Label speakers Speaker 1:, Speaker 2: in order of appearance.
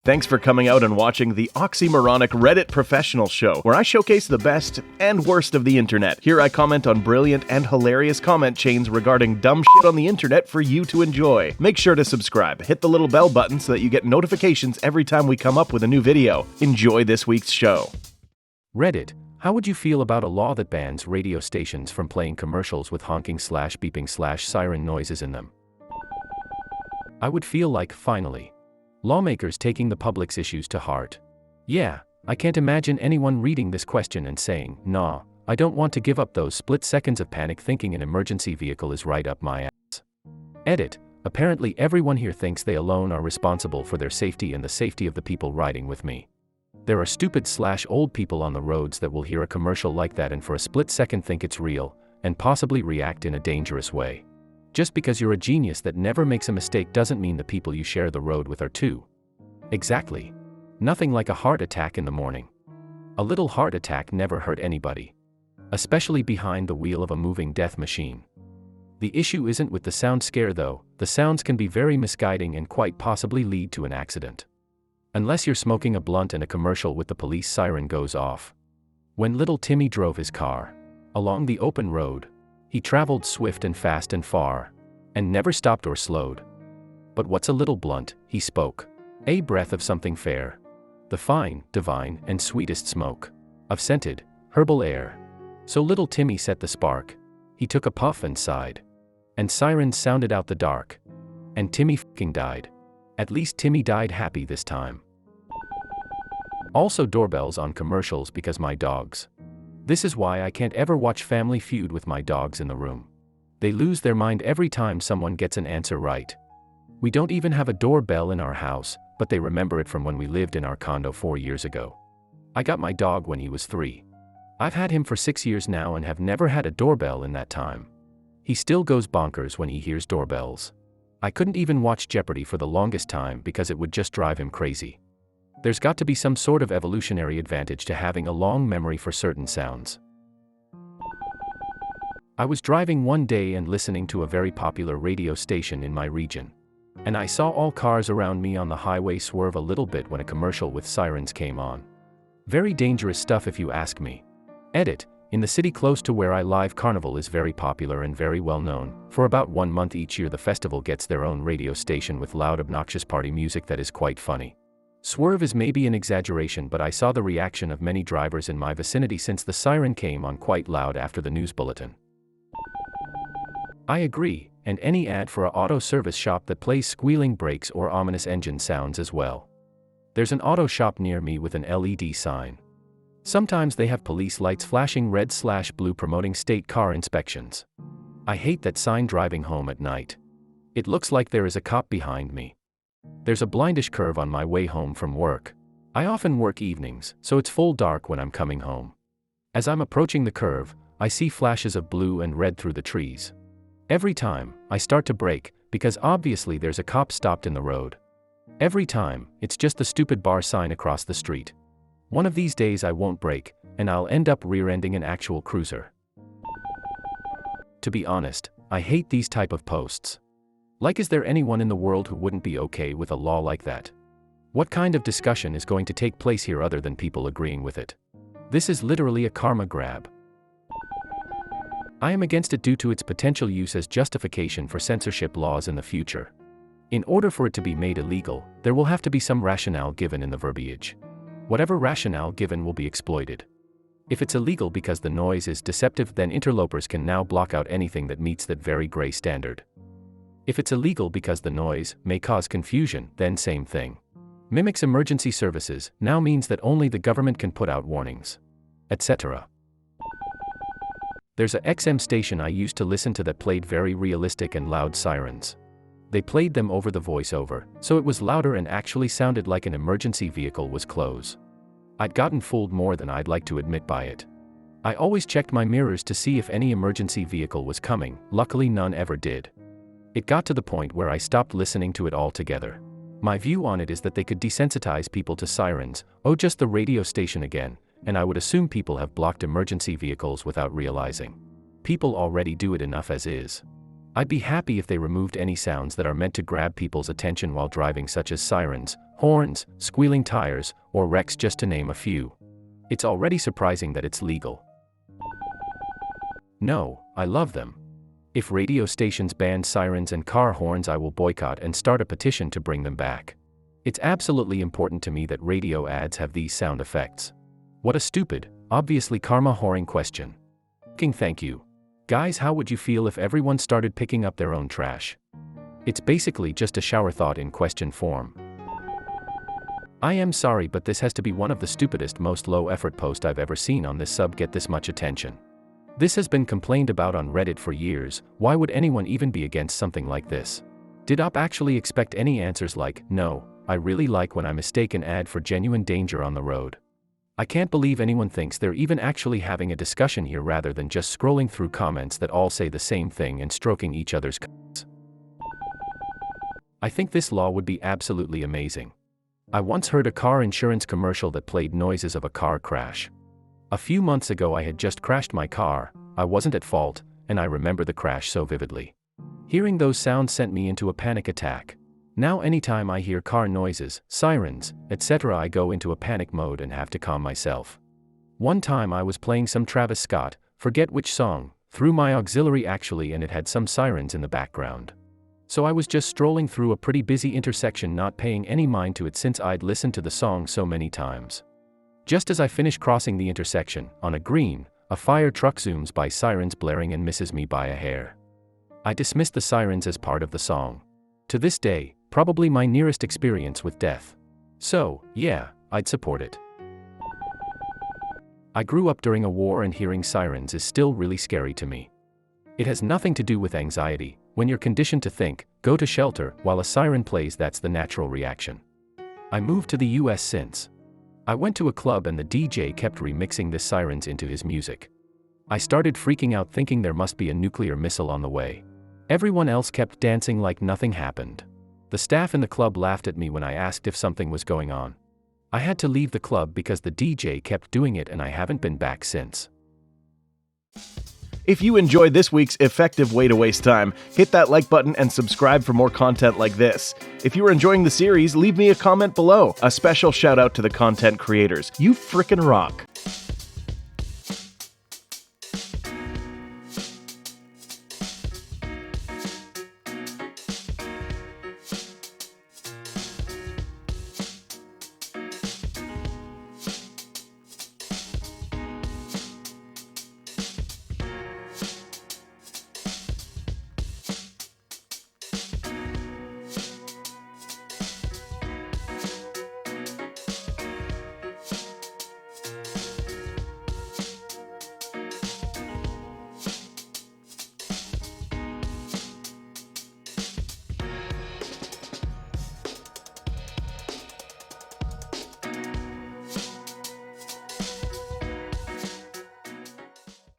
Speaker 1: Thanks for coming out and watching the oxymoronic Reddit Professional Show, where I showcase the best and worst of the internet. Here I comment on brilliant and hilarious comment chains regarding dumb shit on the internet for you to enjoy. Make sure to subscribe, hit the little bell button so that you get notifications every time we come up with a new video. Enjoy this week's show.
Speaker 2: Reddit, how would you feel about a law that bans radio stations from playing commercials with honking/beeping/siren noises in them? I would feel like, finally, lawmakers taking the public's issues to heart. Yeah, I can't imagine anyone reading this question and saying, nah, I don't want to give up those split seconds of panic thinking an emergency vehicle is right up my ass. Edit, apparently everyone here thinks they alone are responsible for their safety and the safety of the people riding with me. There are stupid/old people on the roads that will hear a commercial like that and for a split second think it's real, and possibly react in a dangerous way. Just because you're a genius that never makes a mistake doesn't mean the people you share the road with are too. Exactly. Nothing like a heart attack in the morning. A little heart attack never hurt anybody. Especially behind the wheel of a moving death machine. The issue isn't with the sound scare though, the sounds can be very misguiding and quite possibly lead to an accident. Unless you're smoking a blunt and a commercial with the police siren goes off. When little Timmy drove his car along the open road, he traveled swift and fast and far, and never stopped or slowed. But what's a little blunt, he spoke. A breath of something fair. The fine, divine, and sweetest smoke of scented, herbal air. So little Timmy set the spark. He took a puff and sighed. And sirens sounded out the dark. And Timmy f***ing died. At least Timmy died happy this time. Also doorbells on commercials because my dogs. This is why I can't ever watch Family Feud with my dogs in the room. They lose their mind every time someone gets an answer right. We don't even have a doorbell in our house, but they remember it from when we lived in our condo 4 years ago. I got my dog when he was 3. I've had him for 6 years now and have never had a doorbell in that time. He still goes bonkers when he hears doorbells. I couldn't even watch Jeopardy for the longest time because it would just drive him crazy. There's got to be some sort of evolutionary advantage to having a long memory for certain sounds. I was driving one day and listening to a very popular radio station in my region. And I saw all cars around me on the highway swerve a little bit when a commercial with sirens came on. Very dangerous stuff if you ask me. Edit, in the city close to where I live, Carnival is very popular and very well known. For about 1 month each year the festival gets their own radio station with loud obnoxious party music that is quite funny. Swerve is maybe an exaggeration, but I saw the reaction of many drivers in my vicinity since the siren came on quite loud after the news bulletin. I agree, and any ad for an auto service shop that plays squealing brakes or ominous engine sounds as well. There's an auto shop near me with an LED sign. Sometimes they have police lights flashing red/blue promoting state car inspections. I hate that sign driving home at night. It looks like there is a cop behind me. There's a blindish curve on my way home from work. I often work evenings, so it's full dark when I'm coming home. As I'm approaching the curve, I see flashes of blue and red through the trees. Every time, I start to brake, because obviously there's a cop stopped in the road. Every time, it's just the stupid bar sign across the street. One of these days I won't brake, and I'll end up rear-ending an actual cruiser. To be honest, I hate these type of posts. Like, is there anyone in the world who wouldn't be okay with a law like that? What kind of discussion is going to take place here other than people agreeing with it? This is literally a karma grab. I am against it due to its potential use as justification for censorship laws in the future. In order for it to be made illegal, there will have to be some rationale given in the verbiage. Whatever rationale given will be exploited. If it's illegal because the noise is deceptive, then interlopers can now block out anything that meets that very gray standard. If it's illegal because the noise may cause confusion, then same thing. Mimics emergency services now means that only the government can put out warnings, etc. There's a XM station I used to listen to that played very realistic and loud sirens. They played them over the voiceover, so it was louder and actually sounded like an emergency vehicle was close. I'd gotten fooled more than I'd like to admit by it. I always checked my mirrors to see if any emergency vehicle was coming, luckily none ever did. It got to the point where I stopped listening to it altogether. My view on it is that they could desensitize people to sirens, just the radio station again, and I would assume people have blocked emergency vehicles without realizing. People already do it enough as is. I'd be happy if they removed any sounds that are meant to grab people's attention while driving, such as sirens, horns, squealing tires, or wrecks, just to name a few. It's already surprising that it's legal. No, I love them. If radio stations ban sirens and car horns, I will boycott and start a petition to bring them back. It's absolutely important to me that radio ads have these sound effects. What a stupid, obviously karma whoring question. Thank you. Guys, how would you feel if everyone started picking up their own trash? It's basically just a shower thought in question form. I am sorry, but this has to be one of the stupidest, most low-effort posts I've ever seen on this sub get this much attention. This has been complained about on Reddit for years. Why would anyone even be against something like this? Did op actually expect any answers like, no, I really like when I mistake an ad for genuine danger on the road? I can't believe anyone thinks they're even actually having a discussion here rather than just scrolling through comments that all say the same thing and stroking each other's cocks. I think this law would be absolutely amazing. I once heard a car insurance commercial that played noises of a car crash. A few months ago I had just crashed my car. I wasn't at fault, and I remember the crash so vividly. Hearing those sounds sent me into a panic attack. Now anytime I hear car noises, sirens, etc., I go into a panic mode and have to calm myself. One time I was playing some Travis Scott, forget which song, through my auxiliary actually, and it had some sirens in the background. So I was just strolling through a pretty busy intersection, not paying any mind to it since I'd listened to the song so many times. Just as I finish crossing the intersection, on a green, a fire truck zooms by, sirens blaring, and misses me by a hair. I dismissed the sirens as part of the song. To this day, probably my nearest experience with death. So, yeah, I'd support it. I grew up during a war and hearing sirens is still really scary to me. It has nothing to do with anxiety. When you're conditioned to think, go to shelter, while a siren plays, that's the natural reaction. I moved to the US since. I went to a club and the DJ kept remixing the sirens into his music. I started freaking out, thinking there must be a nuclear missile on the way. Everyone else kept dancing like nothing happened. The staff in the club laughed at me when I asked if something was going on. I had to leave the club because the DJ kept doing it, and I haven't been back since.
Speaker 1: If you enjoyed this week's effective way to waste time, hit that like button and subscribe for more content like this. If you are enjoying the series, leave me a comment below. A special shout out to the content creators. You frickin' rock.